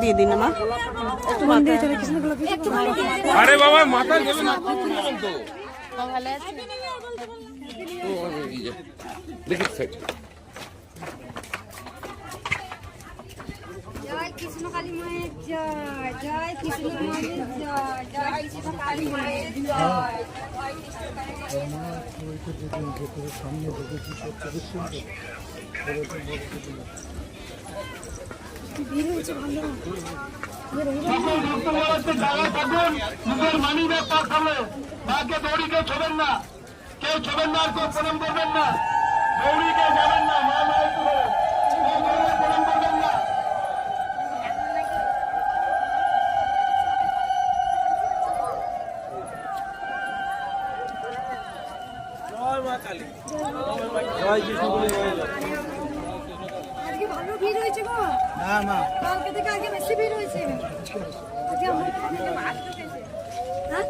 দিয়ে দিন মা, একটু মন দিয়ে চলে কৃষ্ণগুলো। আরে বাবা মাথা দেবে না তো ভালো আছে দেখি জয় কৃষ্ণ কালী মায়ের জয়, জয় কৃষ্ণ মায়ের জয়, জয় কৃষ্ণ কালী মায়ের জয়। নিজের মানি ব্যাগ পার করলে মাকে দৌড়িকে ছোবেন না, কেউ ছোবেন না, আর কেউ প্রণাম করবেন না, দৌড়িকে যাবেন না, মা মায়ের প্রণাম করবেন না। আজকে ভালো ভিড় হয়েছে গো। হ্যাঁ মা, কালকে থেকে আজকে বেশি ভিড় হয়েছে। আজকে আমাদের অনেকে মাছ ঢুকেছে। হ্যাঁ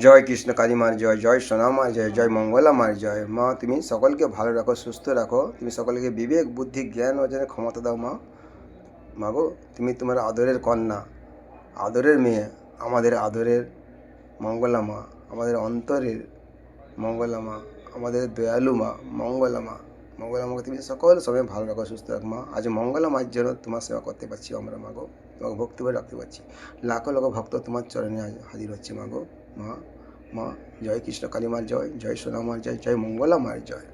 জয় কৃষ্ণ কালী মার জয়, জয় সোনা মার জয়, জয় মঙ্গলা মার জয়। মা তুমি সকলকে ভালো রাখো, সুস্থ রাখো, তুমি সকলকে বিবেক বুদ্ধি জ্ঞান অর্জনের ক্ষমতা দাও মা। মাগো তুমি তোমার আদরের কন্যা, আদরের মেয়ে, আমাদের আদরের মঙ্গলা মা, আমাদের অন্তরের মঙ্গলা মা, আমাদের দয়ালু মা, মঙ্গলা মা। মঙ্গলা মাকে তুমি সকল সময় ভালো রাখো, সুস্থ রাখো মা। আজ মঙ্গলা মার জন্য তোমার সেবা করতে পারছি আমরা মাগো, তোমাকে ভক্তি করে রাখতে পারছি। লাখো লাখো ভক্ত তোমার চরণে হাজির হচ্ছে মাগো। মা মা জয় কৃষ্ণ কালী মার জয়, জয় সোনা মার জয়, জয় মঙ্গলা মার জয়।